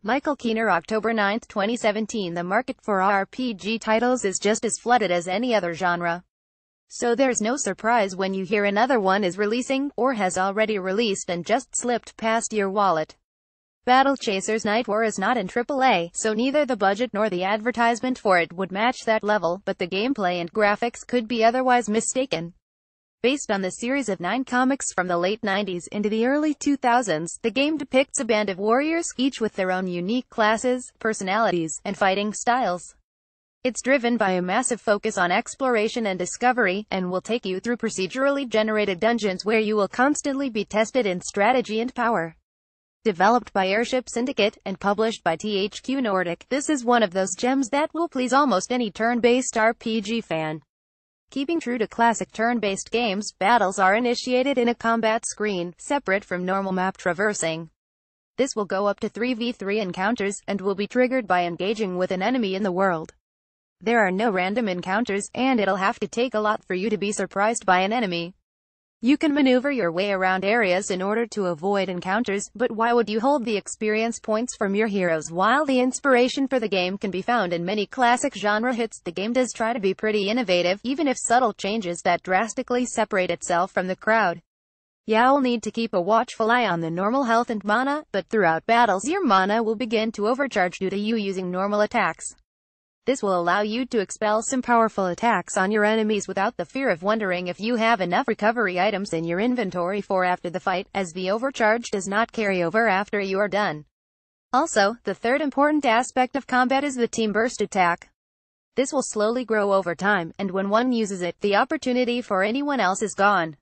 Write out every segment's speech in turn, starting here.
Michael Keener, October 9, 2017. The market for RPG titles is just as flooded as any other genre. So there's no surprise when you hear another one is releasing, or has already released and just slipped past your wallet. Battle Chasers Nightwar is not in AAA, so neither the budget nor the advertisement for it would match that level, but the gameplay and graphics could be otherwise mistaken. Based on the series of 9 comics from the late 90s into the early 2000s, the game depicts a band of warriors, each with their own unique classes, personalities, and fighting styles. It's driven by a massive focus on exploration and discovery, and will take you through procedurally generated dungeons where you will constantly be tested in strategy and power. Developed by Airship Syndicate, and published by THQ Nordic, this is one of those gems that will please almost any turn-based RPG fan. Keeping true to classic turn-based games, battles are initiated in a combat screen, separate from normal map traversing. This will go up to 3v3 encounters, and will be triggered by engaging with an enemy in the world. There are no random encounters, and it'll have to take a lot for you to be surprised by an enemy. You can maneuver your way around areas in order to avoid encounters, but why would you hold the experience points from your heroes? While the inspiration for the game can be found in many classic genre hits, the game does try to be pretty innovative, even if subtle changes that drastically separate itself from the crowd. You'll need to keep a watchful eye on the normal health and mana, but throughout battles your mana will begin to overcharge due to you using normal attacks. This will allow you to expel some powerful attacks on your enemies without the fear of wondering if you have enough recovery items in your inventory for after the fight, as the overcharge does not carry over after you are done. Also, the third important aspect of combat is the team burst attack. This will slowly grow over time, and when one uses it, the opportunity for anyone else is gone.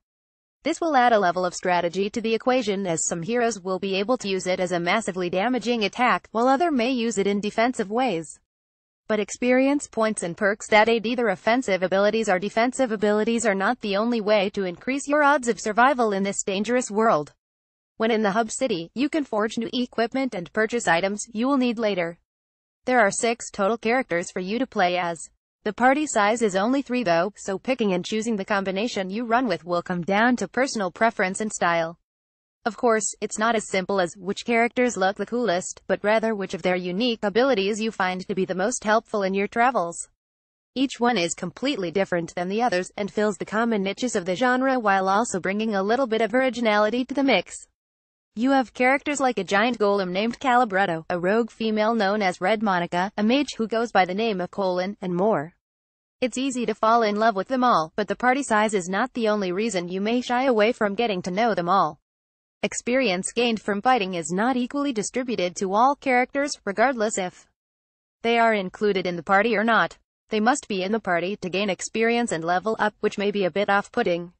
This will add a level of strategy to the equation, as some heroes will be able to use it as a massively damaging attack, while others may use it in defensive ways. But experience points and perks that aid either offensive abilities or defensive abilities are not the only way to increase your odds of survival in this dangerous world. When in the hub city, you can forge new equipment and purchase items you will need later. There are 6 total characters for you to play as. The party size is only 3 though, so picking and choosing the combination you run with will come down to personal preference and style. Of course, it's not as simple as which characters look the coolest, but rather which of their unique abilities you find to be the most helpful in your travels. Each one is completely different than the others, and fills the common niches of the genre while also bringing a little bit of originality to the mix. You have characters like a giant golem named Calibretto, a rogue female known as Red Monica, a mage who goes by the name of Colin, and more. It's easy to fall in love with them all, but the party size is not the only reason you may shy away from getting to know them all. Experience gained from fighting is not equally distributed to all characters, regardless if they are included in the party or not. They must be in the party to gain experience and level up, which may be a bit off-putting.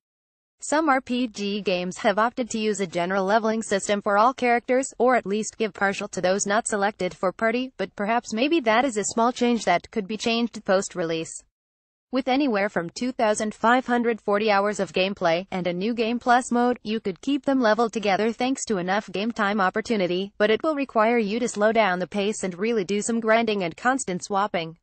Some RPG games have opted to use a general leveling system for all characters, or at least give partial to those not selected for party, but perhaps maybe that is a small change that could be changed post-release. With anywhere from 2,540 hours of gameplay, and a new Game Plus mode, you could keep them leveled together thanks to enough game time opportunity, but it will require you to slow down the pace and really do some grinding and constant swapping.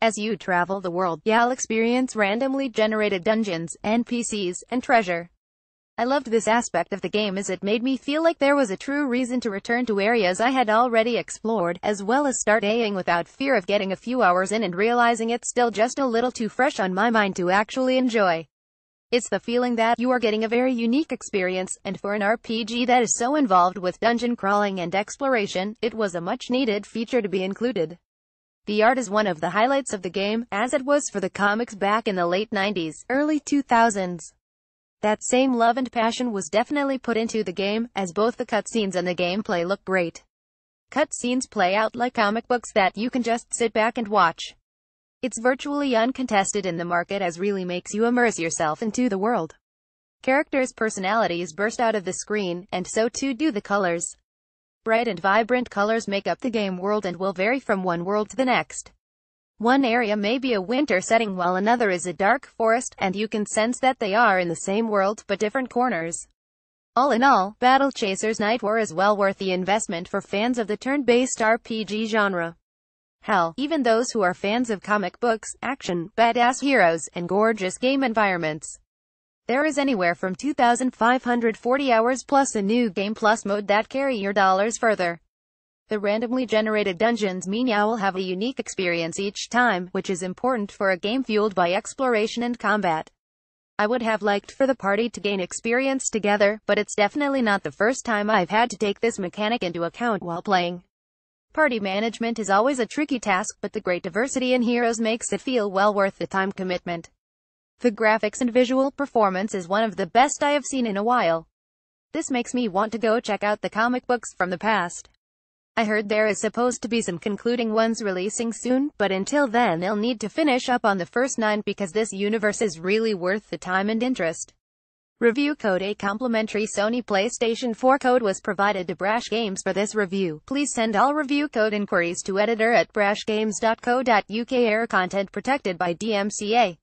As you travel the world, you'll experience randomly generated dungeons, NPCs, and treasure. I loved this aspect of the game as it made me feel like there was a true reason to return to areas I had already explored, as well as start playing without fear of getting a few hours in and realizing it's still just a little too fresh on my mind to actually enjoy. It's the feeling that you are getting a very unique experience, and for an RPG that is so involved with dungeon crawling and exploration, it was a much-needed feature to be included. The art is one of the highlights of the game, as it was for the comics back in the late 90s, early 2000s. That same love and passion was definitely put into the game, as both the cutscenes and the gameplay look great. Cutscenes play out like comic books that you can just sit back and watch. It's virtually uncontested in the market, as really makes you immerse yourself into the world. Characters' personalities burst out of the screen, and so too do the colors. Bright and vibrant colors make up the game world and will vary from one world to the next. One area may be a winter setting while another is a dark forest, and you can sense that they are in the same world, but different corners. All in all, Battle Chasers Nightwar is well worth the investment for fans of the turn-based RPG genre. Hell, even those who are fans of comic books, action, badass heroes, and gorgeous game environments. There is anywhere from 2,540 hours plus a new Game Plus mode that carry your dollars further. The randomly generated dungeons mean you will have a unique experience each time, which is important for a game fueled by exploration and combat. I would have liked for the party to gain experience together, but it's definitely not the first time I've had to take this mechanic into account while playing. Party management is always a tricky task, but the great diversity in heroes makes it feel well worth the time commitment. The graphics and visual performance is one of the best I have seen in a while. This makes me want to go check out the comic books from the past. I heard there is supposed to be some concluding ones releasing soon, but until then they'll need to finish up on the first 9 because this universe is really worth the time and interest. Review code: a complimentary Sony PlayStation 4 code was provided to Brash Games for this review. Please send all review code inquiries to editor@brashgames.co.uk. Error content protected by DMCA.